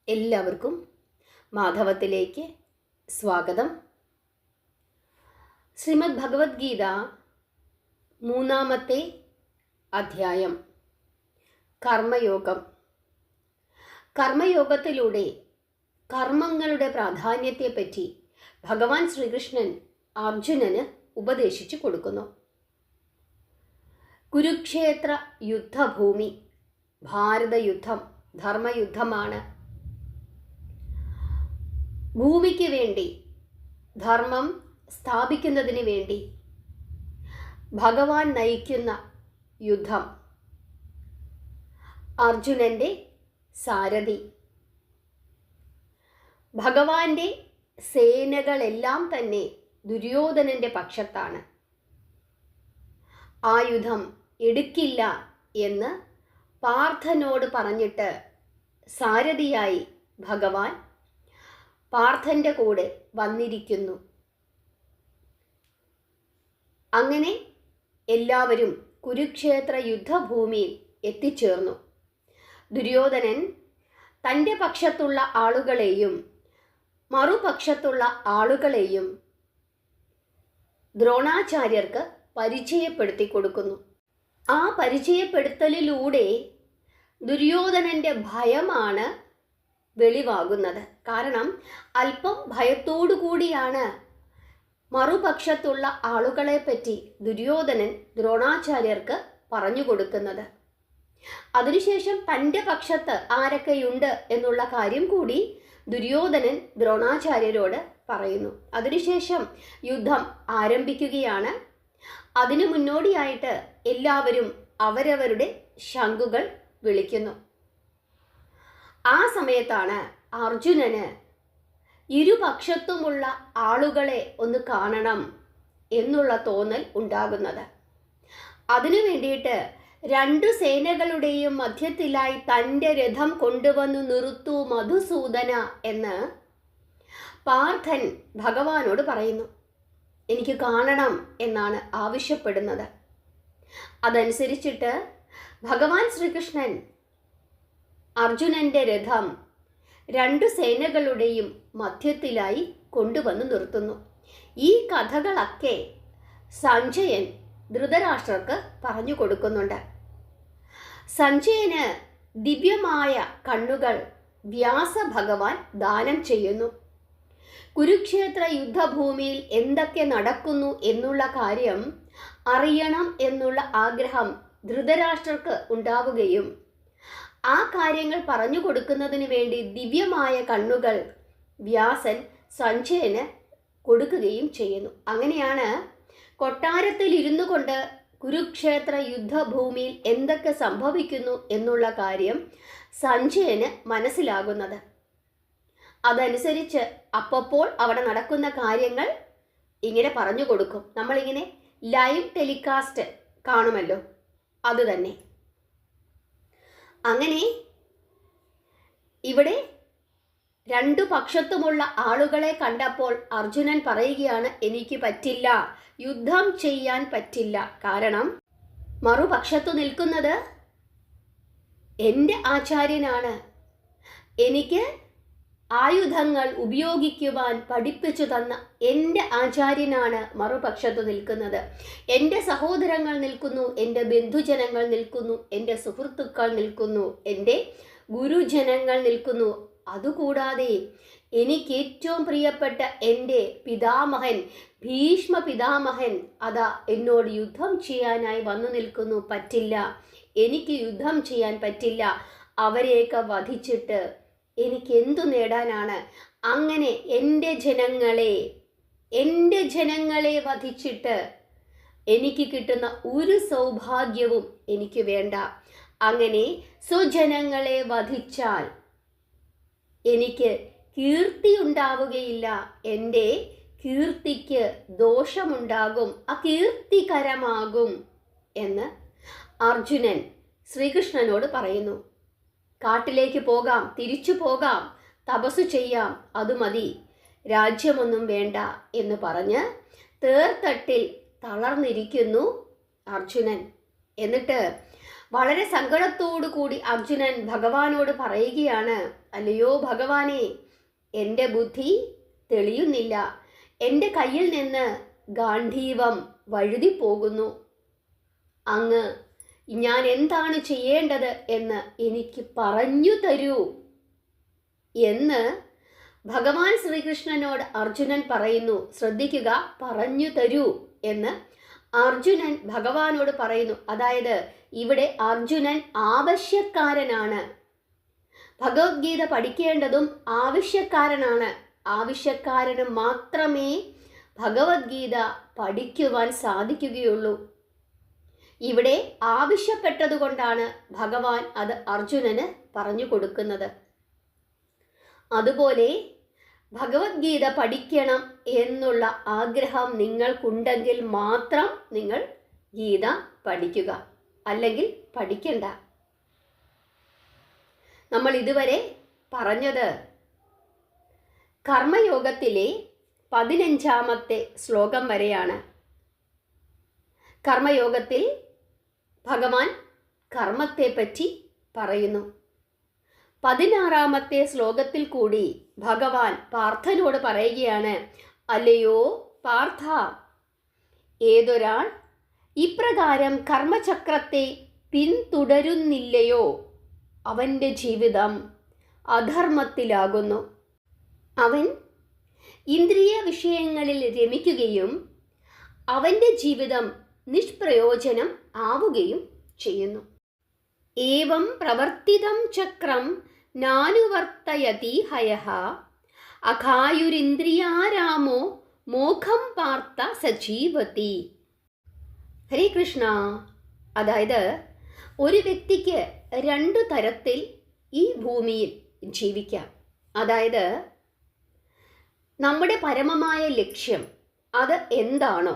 എല്ലാവർക്കും മാധവത്തിലേക്ക് സ്വാഗതം. ശ്രീമദ് ഭഗവത്ഗീത 3-ാമത്തെ അധ്യായം കർമ്മയോഗം. കർമ്മയോഗത്തിലൂടെ കർമ്മങ്ങളുടെ പ്രാധാന്യത്തെപ്പറ്റി ഭഗവാൻ ശ്രീകൃഷ്ണൻ അർജുനന് ഉപദേശിച്ചു കൊടുക്കുന്നു. കുരുക്ഷേത്ര യുദ്ധഭൂമി, ഭാരതയുദ്ധം ധർമ്മയുദ്ധമാണ്. ഭൂമിക്ക് വേണ്ടി, ധർമ്മം സ്ഥാപിക്കുന്നതിന് വേണ്ടി ഭഗവാൻ നയിക്കുന്ന യുദ്ധം. അർജുനൻ്റെ സാരഥി. ഭഗവാന്റെ സേനകളെല്ലാം തന്നെ ദുര്യോധനൻ്റെ പക്ഷത്താണ്. ആ യുദ്ധം എടുക്കില്ല എന്ന് പാർത്ഥനോട് പറഞ്ഞിട്ട് സാരഥിയായി ഭഗവാൻ പാർത്ഥൻ്റെ കൂടെ വന്നിരിക്കുന്നു. അങ്ങനെ എല്ലാവരും കുരുക്ഷേത്ര യുദ്ധഭൂമിയിൽ എത്തിച്ചേർന്നു. ദുര്യോധനൻ തൻ്റെ പക്ഷത്തുള്ള ആളുകളെയും മറുപക്ഷത്തുള്ള ആളുകളെയും ദ്രോണാചാര്യർക്ക് പരിചയപ്പെടുത്തി കൊടുക്കുന്നു. ആ പരിചയപ്പെടുത്തലിലൂടെ ദുര്യോധനൻ്റെ ഭയമാണ് വെളിവാകുന്നത്. കാരണം അല്പം ഭയത്തോടു കൂടിയാണ് മറുപക്ഷത്തുള്ള ആളുകളെ പറ്റി ദുര്യോധനൻ ദ്രോണാചാര്യർക്ക് പറഞ്ഞു കൊടുക്കുന്നത്. അതിനുശേഷം തൻ്റെ പക്ഷത്ത് ആരൊക്കെയുണ്ട് എന്നുള്ള കാര്യം കൂടി ദുര്യോധനൻ ദ്രോണാചാര്യരോട് പറയുന്നു. അതിനുശേഷം യുദ്ധം ആരംഭിക്കുകയാണ്. അതിനു മുന്നോടിയായിട്ട് എല്ലാവരും അവരവരുടെ ശംഖുകൾ വിളിക്കുന്നു. ആ സമയത്താണ് അർജുനന് ഇരുപക്ഷത്തുമുള്ള ആളുകളെ ഒന്ന് കാണണം എന്നുള്ള തോന്നൽ ഉണ്ടാകുന്നത്. അതിനു വേണ്ടിയിട്ട് രണ്ടു സേനകളുടെയും മധ്യത്തിലായി തൻ്റെ രഥം കൊണ്ടുവന്നു നിർത്തൂ മധുസൂദന എന്ന് പാർത്ഥൻ ഭഗവാനോട് പറയുന്നു. എനിക്ക് കാണണം എന്നാണ് ആവശ്യപ്പെടുന്നത്. അതനുസരിച്ചിട്ട് ഭഗവാൻ ശ്രീകൃഷ്ണൻ അർജുനൻ്റെ രഥം രണ്ടു സേനകളുടെയും മധ്യത്തിലായി കൊണ്ടുവന്ന് നിർത്തുന്നു. ഈ കഥകളൊക്കെ സഞ്ജയൻ ധൃതരാഷ്ട്രർക്ക് പറഞ്ഞു കൊടുക്കുന്നുണ്ട്. സഞ്ജയന് ദിവ്യമായ കണ്ണുകൾ വ്യാസ ഭഗവാൻ ദാനം ചെയ്യുന്നു. കുരുക്ഷേത്ര യുദ്ധഭൂമിയിൽ എന്തൊക്കെ നടക്കുന്നു എന്നുള്ള കാര്യം അറിയണം എന്നുള്ള ആഗ്രഹം ധൃതരാഷ്ട്രർക്ക് ഉണ്ടാവുകയും ആ കാര്യങ്ങൾ പറഞ്ഞു കൊടുക്കുന്നതിന് വേണ്ടി ദിവ്യമായ കണ്ണുകൾ വ്യാസൻ സഞ്ജയന് കൊടുക്കുകയും ചെയ്യുന്നു. അങ്ങനെയാണ് കൊട്ടാരത്തിൽ ഇരുന്നു കൊണ്ട് കുരുക്ഷേത്ര യുദ്ധഭൂമിയിൽ എന്തൊക്കെ സംഭവിക്കുന്നു എന്നുള്ള കാര്യം സഞ്ജയന് മനസ്സിലാകുന്നത്. അതനുസരിച്ച് അപ്പോൾ അവിടെ നടക്കുന്ന കാര്യങ്ങൾ ഇങ്ങനെ പറഞ്ഞു കൊടുക്കും. നമ്മളിങ്ങനെ ലൈവ് ടെലികാസ്റ്റ് കാണുമല്ലോ, അതുതന്നെ. അങ്ങനെ ഇവിടെ രണ്ടു പക്ഷത്തുമുള്ള ആളുകളെ കണ്ടപ്പോൾ അർജുനൻ പറയുകയാണ്, എനിക്ക് പറ്റില്ല, യുദ്ധം ചെയ്യാൻ പറ്റില്ല. കാരണം മറുപക്ഷത്തു നിൽക്കുന്നത് എൻ്റെ ആചാര്യനാണ്. എനിക്ക് ആയുധങ്ങൾ ഉപയോഗിക്കുവാൻ പഠിപ്പിച്ചു തന്ന എൻ്റെ ആചാര്യനാണ് മറുപക്ഷത്ത് നിൽക്കുന്നത്. എൻ്റെ സഹോദരങ്ങൾ നിൽക്കുന്നു, എൻ്റെ ബന്ധുജനങ്ങൾ നിൽക്കുന്നു, എൻ്റെ സുഹൃത്തുക്കൾ നിൽക്കുന്നു, എൻ്റെ ഗുരുജനങ്ങൾ നിൽക്കുന്നു. അതുകൂടാതെ എനിക്ക് ഏറ്റവും പ്രിയപ്പെട്ട എൻ്റെ പിതാമഹൻ, ഭീഷ്മ പിതാമഹൻ അതാ എന്നോട് യുദ്ധം ചെയ്യാനായി വന്നു നിൽക്കുന്നു. പറ്റില്ല, എനിക്ക് യുദ്ധം ചെയ്യാൻ പറ്റില്ല. അവരെയൊക്കെ വധിച്ചിട്ട് എനിക്ക് എന്തു നേടാനാണ്? അങ്ങനെ എൻ്റെ ജനങ്ങളെ വധിച്ചിട്ട് എനിക്ക് കിട്ടുന്ന ഒരു സൗഭാഗ്യവും എനിക്ക് വേണ്ട. അങ്ങനെ സ്വജനങ്ങളെ വധിച്ചാൽ എനിക്ക് കീർത്തി ഉണ്ടാവുകയില്ല. എൻ്റെ കീർത്തിക്ക് ദോഷമുണ്ടാകും, അകീർത്തികരമാകും എന്ന് അർജുനൻ ശ്രീകൃഷ്ണനോട് പറയുന്നു. കാട്ടിലേക്ക് പോകാം, തിരിച്ചു പോകാം, തപസ്സു ചെയ്യാം, അത് മതി, രാജ്യമൊന്നും വേണ്ട എന്ന് പറഞ്ഞ് തേർത്തട്ടിൽ തളർന്നിരിക്കുന്നു അർജുനൻ. എന്നിട്ട് വളരെ സങ്കടത്തോടു കൂടി അർജുനൻ ഭഗവാനോട് പറയുകയാണ്, അല്ലയോ ഭഗവാനെ, എൻ്റെ ബുദ്ധി തെളിയുന്നില്ല, എൻ്റെ കയ്യിൽ നിന്ന് ഗാന്ധീവം വഴുതിപ്പോകുന്നു. അങ്ങ് ഞാൻ എന്താണ് ചെയ്യേണ്ടത് എന്ന് എനിക്ക് പറഞ്ഞു തരൂ എന്ന് ഭഗവാൻ ശ്രീകൃഷ്ണനോട് അർജുനൻ പറയുന്നു. ശ്രദ്ധിക്കുക, പറഞ്ഞു തരൂ എന്ന് അർജുനൻ ഭഗവാനോട് പറയുന്നു. അതായത് ഇവിടെ അർജുനൻ ആവശ്യക്കാരനാണ്. ഭഗവത്ഗീത പഠിക്കേണ്ടതും ആവശ്യക്കാരനാണ്. ആവശ്യക്കാരന് മാത്രമേ ഭഗവത്ഗീത പഠിക്കുവാൻ സാധിക്കുകയുള്ളൂ. ഇവിടെ ആവശ്യപ്പെട്ടതുകൊണ്ടാണ് ഭഗവാൻ അത് അർജുനന് പറഞ്ഞു കൊടുക്കുന്നത്. അതുപോലെ ഭഗവത്ഗീത പഠിക്കണം എന്നുള്ള ആഗ്രഹം നിങ്ങൾക്കുണ്ടെങ്കിൽ മാത്രം നിങ്ങൾ ഗീത പഠിക്കുക, അല്ലെങ്കിൽ പഠിക്കണ്ട. നമ്മൾ ഇതുവരെ പറഞ്ഞത് കർമ്മയോഗത്തിലെ 15ാമത്തെ ശ്ലോകം വരെയാണ്. കർമ്മയോഗത്തിൽ ഭഗവാൻ കർമ്മത്തെപ്പറ്റി പറയുന്നു. 16ാമത്തെ ശ്ലോകത്തിൽ കൂടി ഭഗവാൻ പാർത്ഥനോട് പറയുകയാണ്, അല്ലയോ പാർത്ഥ, ഏതൊരാൾ ഇപ്രകാരം കർമ്മചക്രത്തെ പിന്തുടരുന്നില്ലയോ അവൻ്റെ ജീവിതം അധർമ്മത്തിലാകുന്നു. അവൻ ഇന്ദ്രിയ വിഷയങ്ങളിൽ രമിക്കുകയും അവൻ്റെ ജീവിതം നിഷ്പ്രയോജനം ആവുകയും ചെയ്യുന്നു. ഏവം പ്രവർത്തിതം ചക്രം നാനുവർത്തയതി ഹയഃ അഘായുരിന്ദ്രിയാരാമോ മോഘം പാർത്ത സജീവതി. ഹരേ കൃഷ്ണ. അതായത് ഒരു വ്യക്തിക്ക് 2 തരത്തിൽ ഈ ഭൂമിയിൽ ജീവിക്കാം. അതായത് നമ്മുടെ പരമമായ ലക്ഷ്യം അത് എന്താണോ,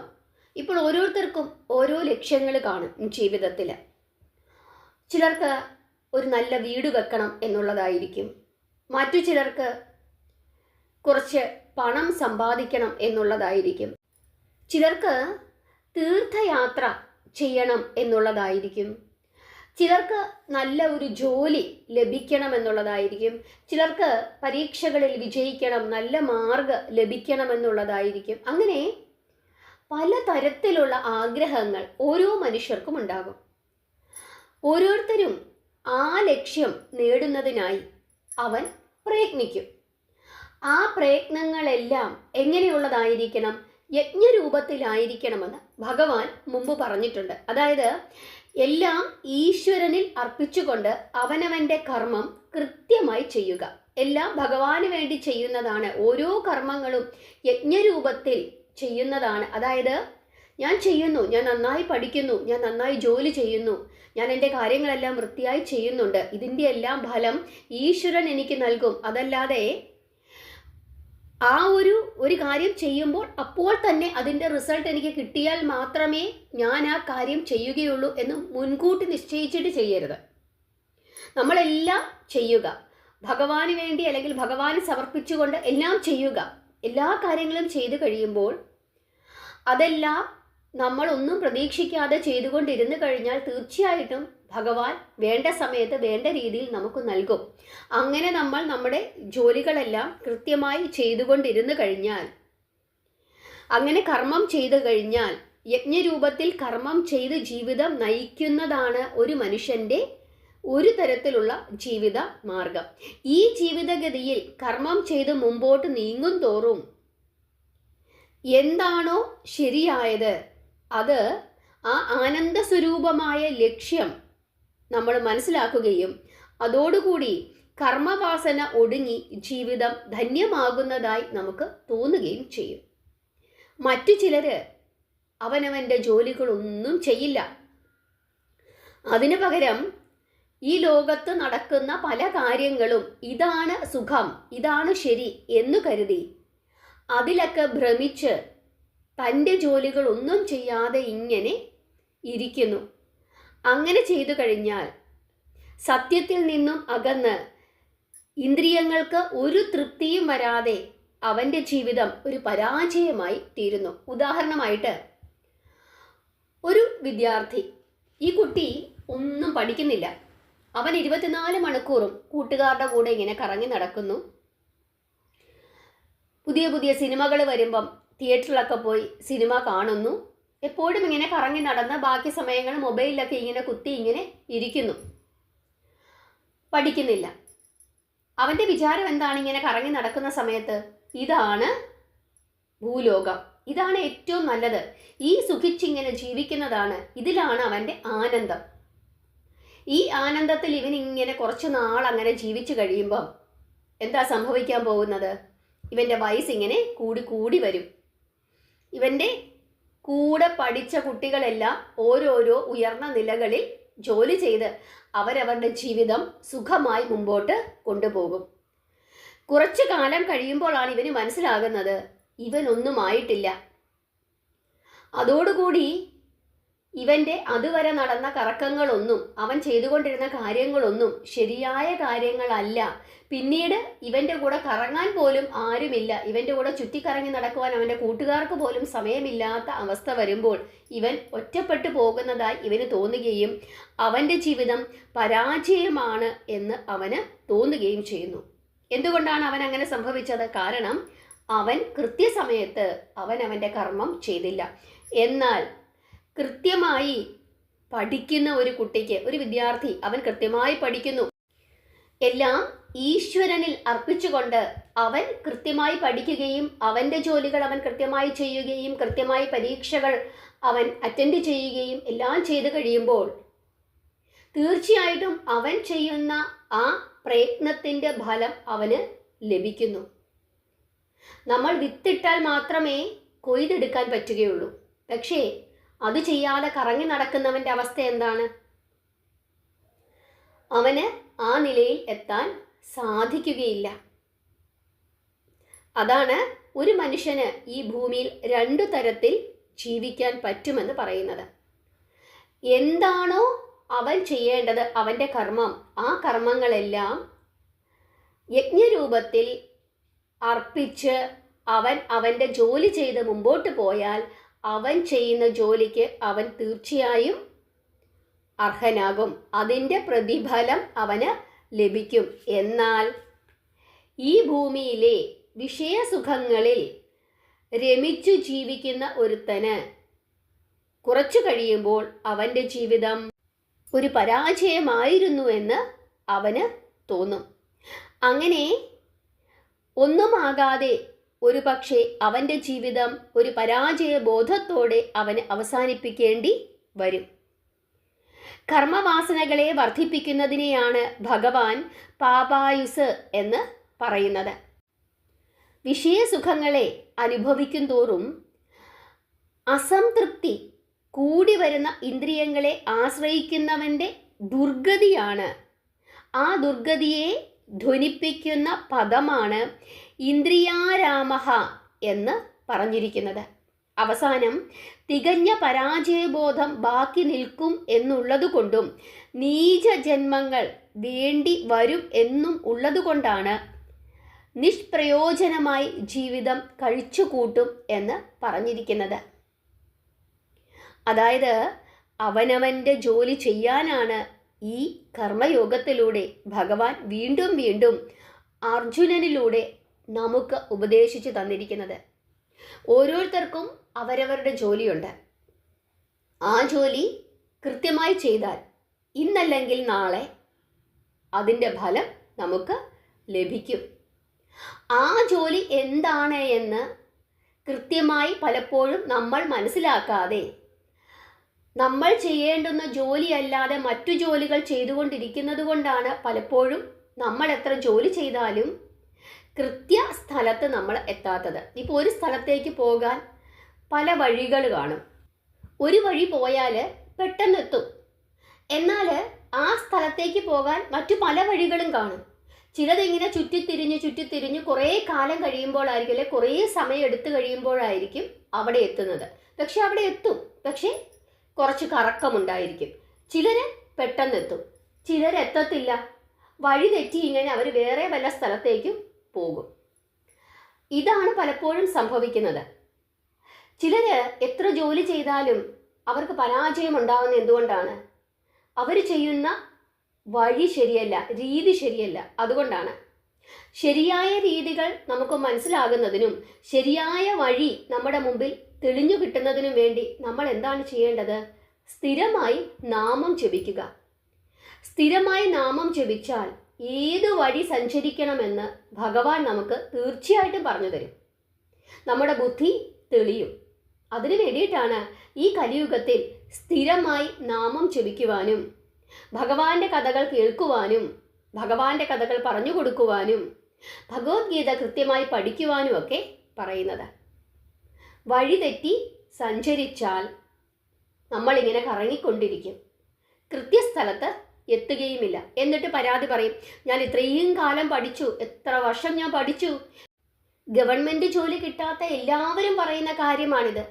ഇപ്പോൾ ഓരോരുത്തർക്കും ഓരോ ലക്ഷ്യങ്ങൾ കാണും ജീവിതത്തിൽ. ചിലർക്ക് ഒരു നല്ല വീട് വെക്കണം എന്നുള്ളതായിരിക്കും. മറ്റു ചിലർക്ക് കുറച്ച് പണം സമ്പാദിക്കണം എന്നുള്ളതായിരിക്കും. ചിലർക്ക് തീർത്ഥയാത്ര ചെയ്യണം എന്നുള്ളതായിരിക്കും. ചിലർക്ക് നല്ല ഒരു ജോലി ലഭിക്കണം എന്നുള്ളതായിരിക്കും. ചിലർക്ക് പരീക്ഷകളിൽ വിജയിക്കണം, നല്ല മാർക്ക് ലഭിക്കണമെന്നുള്ളതായിരിക്കും. അങ്ങനെ പലതരത്തിലുള്ള ആഗ്രഹങ്ങൾ ഓരോ മനുഷ്യർക്കും ഉണ്ടാകും. ഓരോരുത്തരും ആ ലക്ഷ്യം നേടുന്നതിനായി അവൻ പ്രയത്നിക്കും. ആ പ്രയത്നങ്ങളെല്ലാം എങ്ങനെയുള്ളതായിരിക്കണം? യജ്ഞരൂപത്തിലായിരിക്കണമെന്ന് ഭഗവാൻ മുമ്പ് പറഞ്ഞിട്ടുണ്ട്. അതായത് എല്ലാം ഈശ്വരനിൽ അർപ്പിച്ചുകൊണ്ട് അവനവൻ്റെ കർമ്മം കൃത്യമായി ചെയ്യുക. എല്ലാം ഭഗവാന് വേണ്ടി ചെയ്യുന്നതാണ്. ഓരോ കർമ്മങ്ങളും യജ്ഞരൂപത്തിൽ ചെയ്യുന്നതാണ്. അതായത് ഞാൻ ചെയ്യുന്നു, ഞാൻ നന്നായി പഠിക്കുന്നു, ഞാൻ നന്നായി ജോലി ചെയ്യുന്നു, ഞാൻ എൻ്റെ കാര്യങ്ങളെല്ലാം വൃത്തിയായി ചെയ്യുന്നുണ്ട്, ഇതിൻ്റെ എല്ലാം ഫലം ഈശ്വരൻ എനിക്ക് നൽകും. അതല്ലാതെ ആ ഒരു കാര്യം ചെയ്യുമ്പോൾ അപ്പോൾ തന്നെ അതിൻ്റെ റിസൾട്ട് എനിക്ക് കിട്ടിയാൽ മാത്രമേ ഞാൻ ആ കാര്യം ചെയ്യുകയുള്ളൂ എന്ന് മുൻകൂട്ടി നിശ്ചയിച്ചിട്ട് ചെയ്യരുത്. നമ്മളെല്ലാം ചെയ്യുക ഭഗവാന് വേണ്ടി, അല്ലെങ്കിൽ ഭഗവാന് സമർപ്പിച്ചുകൊണ്ട് എല്ലാം ചെയ്യുക. എല്ലാ കാര്യങ്ങളും ചെയ്തു കഴിയുമ്പോൾ അതെല്ലാം നമ്മളൊന്നും പ്രതീക്ഷിക്കാതെ ചെയ്തുകൊണ്ടിരുന്നു കഴിഞ്ഞാൽ തീർച്ചയായിട്ടും ഭഗവാൻ വേണ്ട സമയത്ത് വേണ്ട രീതിയിൽ നമുക്ക് നൽകും. അങ്ങനെ നമ്മൾ നമ്മുടെ ജോലികളെല്ലാം കൃത്യമായി ചെയ്തുകൊണ്ടിരുന്നു കഴിഞ്ഞാൽ, അങ്ങനെ കർമ്മം ചെയ്തു കഴിഞ്ഞാൽ, യജ്ഞരൂപത്തിൽ കർമ്മം ചെയ്ത് ജീവിതം നയിക്കുന്നതാണ് ഒരു മനുഷ്യൻ്റെ ഒരു തരത്തിലുള്ള ജീവിത മാർഗം. ഈ ജീവിതഗതിയിൽ കർമ്മം ചെയ്ത് മുമ്പോട്ട് നീങ്ങും തോറും എന്താണോ ശരിയായത് അത് ആ ആനന്ദസ്വരൂപമായ ലക്ഷ്യം നമ്മൾ മനസ്സിലാക്കുകയും അതോടുകൂടി കർമ്മവാസന ഒടുങ്ങി ജീവിതം ധന്യമാകുന്നതായി നമുക്ക് തോന്നുകയും ചെയ്യും. മറ്റു ചിലർ അവനവൻ്റെ ജോലികളൊന്നും ചെയ്യില്ല. അതിനു പകരം ഈ ലോകത്ത് നടക്കുന്ന പല കാര്യങ്ങളും ഇതാണ് സുഖം, ഇതാണ് ശരി എന്ന് കരുതി അതിലൊക്കെ ഭ്രമിച്ച് തൻ്റെ ജോലികളൊന്നും ചെയ്യാതെ ഇങ്ങനെ ഇരിക്കുന്നു. അങ്ങനെ ചെയ്തു കഴിഞ്ഞാൽ സത്യത്തിൽ നിന്നും അകന്ന് ഇന്ദ്രിയങ്ങൾക്ക് ഒരു തൃപ്തിയും വരാതെ അവൻ്റെ ജീവിതം ഒരു പരാജയമായി തീരുന്നു. ഉദാഹരണമായിട്ട് ഒരു വിദ്യാർത്ഥി, ഈ കുട്ടി ഒന്നും പഠിക്കുന്നില്ല, അവൻ 24 മണിക്കൂറും കൂട്ടുകാരുടെ കൂടെ ഇങ്ങനെ കറങ്ങി നടക്കുന്നു. പുതിയ പുതിയ സിനിമകൾ വരുമ്പം തിയേറ്ററിലൊക്കെ പോയി സിനിമ കാണുന്നു. എപ്പോഴും ഇങ്ങനെ കറങ്ങി നടന്ന് ബാക്കി സമയങ്ങൾ മൊബൈലിലൊക്കെ ഇങ്ങനെ കുത്തി ഇങ്ങനെ ഇരിക്കുന്നു. പഠിക്കുന്നില്ല. അവൻ്റെ വിചാരം എന്താണ്? ഇങ്ങനെ കറങ്ങി നടക്കുന്ന സമയത്ത് ഇതാണ് ഭൂലോകം, ഇതാണ് ഏറ്റവും നല്ലത്, ഈ സുഖിച്ചിങ്ങനെ ജീവിക്കുന്നതാണ്, ഇതിലാണ് അവൻ്റെ ആനന്ദം. ഈ ആനന്ദത്തിൽ ഇവൻ ഇങ്ങനെ കുറച്ച് നാൾ അങ്ങനെ ജീവിച്ചു കഴിയുമ്പം എന്താ സംഭവിക്കാൻ പോകുന്നത്? ഇവൻ്റെ വയസ്സ് ഇങ്ങനെ കൂടി കൂടി വരും. ഇവൻ്റെ കൂടെ പഠിച്ച കുട്ടികളെല്ലാം ഓരോരോ ഉയർന്ന നിലകളിൽ ജോലി ചെയ്ത് അവരവരുടെ ജീവിതം സുഖമായി മുമ്പോട്ട് കൊണ്ടുപോകും. കുറച്ചു കാലം കഴിയുമ്പോഴാണ് ഇവന് മനസ്സിലാകുന്നത് ഇവനൊന്നും ആയിട്ടില്ല. അതോടുകൂടി ഇവൻ്റെ അതുവരെ നടന്ന കറക്കങ്ങളൊന്നും, അവൻ ചെയ്തുകൊണ്ടിരുന്ന കാര്യങ്ങളൊന്നും ശരിയായ കാര്യങ്ങളല്ല. പിന്നീട് ഇവൻ്റെ കൂടെ കറങ്ങാൻ പോലും ആരുമില്ല. ഇവൻ്റെ കൂടെ ചുറ്റിക്കറങ്ങി നടക്കുവാൻ അവൻ്റെ കൂട്ടുകാർക്ക് പോലും സമയമില്ലാത്ത അവസ്ഥ വരുമ്പോൾ ഇവൻ ഒറ്റപ്പെട്ടു പോകുന്നതായി ഇവന് തോന്നുകയും അവൻ്റെ ജീവിതം പരാജയമാണ് എന്ന് അവന് തോന്നുകയും ചെയ്യുന്നു. എന്തുകൊണ്ടാണ് അവൻ അങ്ങനെ സംഭവിച്ചത്? കാരണം അവൻ കൃത്യസമയത്ത് അവൻ്റെ കർമ്മം ചെയ്തില്ല. എന്നാൽ കൃത്യമായി പഠിക്കുന്ന ഒരു കുട്ടിക്ക്, ഒരു വിദ്യാർത്ഥി, അവൻ കൃത്യമായി പഠിക്കുന്നു, എല്ലാം ഈശ്വരനിൽ അർപ്പിച്ചുകൊണ്ട് അവൻ കൃത്യമായി പഠിക്കുകയും അവൻ്റെ ജോലികൾ അവൻ കൃത്യമായി ചെയ്യുകയും കൃത്യമായി പരീക്ഷകൾ അവൻ അറ്റൻഡ് ചെയ്യുകയും എല്ലാം ചെയ്തു കഴിയുമ്പോൾ തീർച്ചയായിട്ടും അവൻ ചെയ്യുന്ന ആ പ്രയത്നത്തിൻ്റെ ഫലം അവന് ലഭിക്കുന്നു. നമ്മൾ വിത്തിട്ടാൽ മാത്രമേ കൊയ്തെടുക്കാൻ പറ്റുകയുള്ളൂ. പക്ഷേ അത് ചെയ്യാതെ കറങ്ങി നടക്കുന്നവൻ്റെ അവസ്ഥ എന്താണ്? അവന് ആ നിലയിൽ എത്താൻ സാധിക്കുകയില്ല. അതാണ് ഒരു മനുഷ്യന് ഈ ഭൂമിയിൽ 2 തരത്തിൽ ജീവിക്കാൻ പറ്റുമെന്ന് പറയുന്നത്. എന്താണോ അവൻ ചെയ്യേണ്ടത്, അവൻ്റെ കർമ്മം, ആ കർമ്മങ്ങളെല്ലാം യജ്ഞരൂപത്തിൽ അർപ്പിച്ച് അവൻ്റെ ജോലി ചെയ്ത് മുമ്പോട്ട് പോയാൽ അവൻ ചെയ്യുന്ന ജോലിക്ക് അവൻ തീർച്ചയായും അർഹനാകും. അതിൻ്റെ പ്രതിഫലം അവന് ലഭിക്കും. എന്നാൽ ഈ ഭൂമിയിലെ വിഷയസുഖങ്ങളിൽ രമിച്ചു ജീവിക്കുന്ന ഒരുത്തന് കുറച്ചു കഴിയുമ്പോൾ അവൻ്റെ ജീവിതം ഒരു പരാജയമായിരുന്നു എന്ന് അവന് തോന്നും. അങ്ങനെ ഒന്നുമാകാതെ ഒരു പക്ഷേ അവൻ്റെ ജീവിതം ഒരു പരാജയ ബോധത്തോടെ അവന് അവസാനിപ്പിക്കേണ്ടി വരും. കർമ്മവാസനകളെ വർദ്ധിപ്പിക്കുന്നതിനെയാണ് ഭഗവാൻ പാപായുസ് എന്ന് പറയുന്നത്. വിഷയസുഖങ്ങളെ അനുഭവിക്കും തോറും അസംതൃപ്തി കൂടി വരുന്ന ഇന്ദ്രിയങ്ങളെ ആശ്രയിക്കുന്നവൻ്റെ ദുർഗതിയാണ്. ആ ദുർഗതിയെ ധ്വനിപ്പിക്കുന്ന പദമാണ് ഇന്ദ്രിയാരാമഹ എന്ന് പറഞ്ഞിരിക്കുന്നത്. അവസാനം തികഞ്ഞ പരാജയബോധം ബാക്കി നിൽക്കും എന്നുള്ളതുകൊണ്ടും നീചജന്മങ്ങൾ വേണ്ടി വരും എന്നും ഉള്ളതുകൊണ്ടാണ് നിഷ്പ്രയോജനമായി ജീവിതം കഴിച്ചുകൂട്ടും എന്ന് പറഞ്ഞിരിക്കുന്നത്. അതായത് അവനവൻ്റെ ജോലി ചെയ്യാനാണ് ഈ കർമ്മയോഗത്തിലൂടെ ഭഗവാൻ വീണ്ടും വീണ്ടും അർജുനനിലൂടെ നമുക്ക് ഉപദേശിച്ചു തന്നിരിക്കുന്നത്. ഓരോരുത്തർക്കും അവരവരുടെ ജോലിയുണ്ട്. ആ ജോലി കൃത്യമായി ചെയ്താൽ ഇന്നല്ലെങ്കിൽ നാളെ അതിൻ്റെ ഫലം നമുക്ക് ലഭിക്കും. ആ ജോലി എന്താണ് എന്ന് കൃത്യമായി പലപ്പോഴും നമ്മൾ മനസ്സിലാക്കാതെ നമ്മൾ ചെയ്യേണ്ടുന്ന ജോലിയല്ലാതെ മറ്റു ജോലികൾ ചെയ്തുകൊണ്ടിരിക്കുന്നത് കൊണ്ടാണ് പലപ്പോഴും നമ്മൾ എത്ര ജോലി ചെയ്താലും കൃത്യ സ്ഥലത്ത് നമ്മൾ എത്താത്തത്. ഇപ്പോൾ ഒരു സ്ഥലത്തേക്ക് പോകാൻ പല വഴികൾ കാണും. ഒരു വഴി പോയാൽ പെട്ടെന്നെത്തും. എന്നാൽ ആ സ്ഥലത്തേക്ക് പോകാൻ മറ്റു പല വഴികളും കാണും. ചിലതിങ്ങനെ ചുറ്റിത്തിരിഞ്ഞ് കുറേ കാലം കഴിയുമ്പോഴായിരിക്കും, അല്ലെ കുറേ സമയം എടുത്തു കഴിയുമ്പോഴായിരിക്കും അവിടെ എത്തുന്നത്. പക്ഷെ അവിടെ എത്തും, പക്ഷേ കുറച്ച് കറക്കമുണ്ടായിരിക്കും. ചിലർ പെട്ടെന്നെത്തും, ചിലരെത്തത്തില്ല. വഴി തെറ്റി ഇങ്ങനെ അവർ വേറെ വല്ല സ്ഥലത്തേക്കും പോകും. ഇതാണ് പലപ്പോഴും സംഭവിക്കുന്നത്. ചിലർ എത്ര ജോലി ചെയ്താലും അവർക്ക് പരാജയം ഉണ്ടാകുന്ന എന്തുകൊണ്ടാണ്? അവർ ചെയ്യുന്ന വഴി ശരിയല്ല, രീതി ശരിയല്ല. അതുകൊണ്ടാണ് ശരിയായ രീതികൾ നമുക്ക് മനസ്സിലാകുന്നതിനും ശരിയായ വഴി നമ്മുടെ മുമ്പിൽ തെളിഞ്ഞു കിട്ടുന്നതിനും വേണ്ടി നമ്മൾ എന്താണ് ചെയ്യേണ്ടത്? സ്ഥിരമായി നാമം ജപിക്കുക. സ്ഥിരമായി നാമം ജപിച്ചാൽ ഏതു വഴി സഞ്ചരിക്കണമെന്ന് ഭഗവാൻ നമുക്ക് തീർച്ചയായിട്ടും പറഞ്ഞു തരും. നമ്മുടെ ബുദ്ധി തെളിയും. അതിനു വേണ്ടിയിട്ടാണ് ഈ കലിയുഗത്തിൽ സ്ഥിരമായി നാമം ജപിക്കുവാനും ഭഗവാന്റെ കഥകൾ കേൾക്കുവാനും ഭഗവാന്റെ കഥകൾ പറഞ്ഞു കൊടുക്കുവാനും ഭഗവത്ഗീത കൃത്യമായി പഠിക്കുവാനും ഒക്കെ പറയുന്നത്. വഴിതെറ്റി സഞ്ചരിച്ചാൽ നമ്മളിങ്ങനെ കറങ്ങിക്കൊണ്ടിരിക്കും, കൃത്യസ്ഥലത്ത് എത്തുകയുമില്ല. എന്നിട്ട് പരാതി പറയും, ഞാൻ ഇത്രയും കാലം പഠിച്ചു, എത്ര വർഷം ഞാൻ പഠിച്ചു. ഗവൺമെൻറ് ജോലി കിട്ടാത്ത എല്ലാവരും പറയുന്ന കാര്യമാണിത്.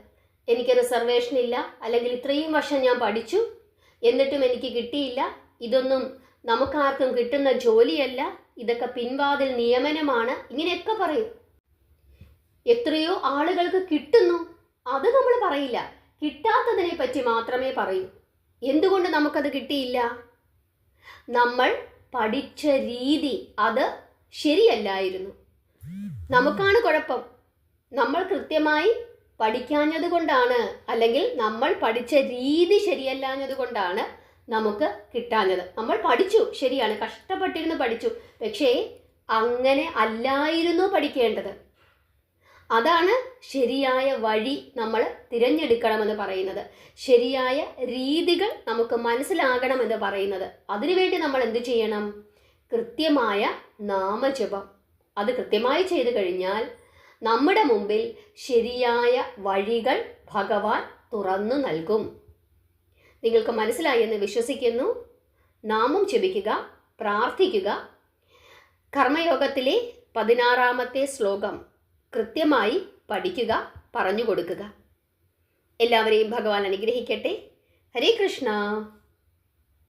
എനിക്ക് റിസർവേഷൻ ഇല്ല, അല്ലെങ്കിൽ ഇത്രയും വർഷം ഞാൻ പഠിച്ചു എന്നിട്ടും എനിക്ക് കിട്ടിയില്ല, ഇതൊന്നും നമുക്കാർക്കും കിട്ടുന്ന ജോലിയല്ല, ഇതൊക്കെ പിൻവാതിൽ നിയമനമാണ്, ഇങ്ങനെയൊക്കെ പറയും. എത്രയോ ആളുകൾക്ക് കിട്ടുന്നു, അത് നമ്മൾ പറയില്ല. കിട്ടാത്തതിനെ പറ്റി മാത്രമേ പറയൂ. എന്തുകൊണ്ട് നമുക്കത് കിട്ടിയില്ല? നമ്മൾ പഠിച്ച രീതി അത് ശരിയല്ലായിരുന്നു. നമുക്കാണ് കുഴപ്പം. നമ്മൾ കൃത്യമായി പഠിക്കാഞ്ഞത് കൊണ്ടാണ്, അല്ലെങ്കിൽ നമ്മൾ പഠിച്ച രീതി ശരിയല്ലാഞ്ഞത് കൊണ്ടാണ് നമുക്ക് കിട്ടാഞ്ഞത്. നമ്മൾ പഠിച്ചു, ശരിയാണ്, കഷ്ടപ്പെട്ടിരുന്ന് പഠിച്ചു, പക്ഷേ അങ്ങനെ അല്ലായിരുന്നു പഠിക്കേണ്ടത്. അതാണ് ശരിയായ വഴി നമ്മൾ തിരഞ്ഞെടുക്കണമെന്ന് പറയുന്നത്. ശരിയായ രീതികൾ നമുക്ക് മനസ്സിലാകണമെന്ന് പറയുന്നത്. അതിനുവേണ്ടി നമ്മൾ എന്ത് ചെയ്യണം? കൃത്യമായ നാമജപം. അത് കൃത്യമായി ചെയ്തു കഴിഞ്ഞാൽ നമ്മുടെ മുമ്പിൽ ശരിയായ വഴികൾ ഭഗവാൻ തുറന്നു നൽകും. നിങ്ങൾക്ക് മനസ്സിലായി എന്ന് വിശ്വസിക്കുന്നു. നാമം ജപിക്കുക, പ്രാർത്ഥിക്കുക. കർമ്മയോഗത്തിലെ 16ാമത്തെ ശ്ലോകം കൃത്യമായി പഠിക്കുക, പറഞ്ഞു കൊടുക്കുക. എല്ലാവരെയും ഭഗവാൻ അനുഗ്രഹിക്കട്ടെ. ഹരേ കൃഷ്ണ.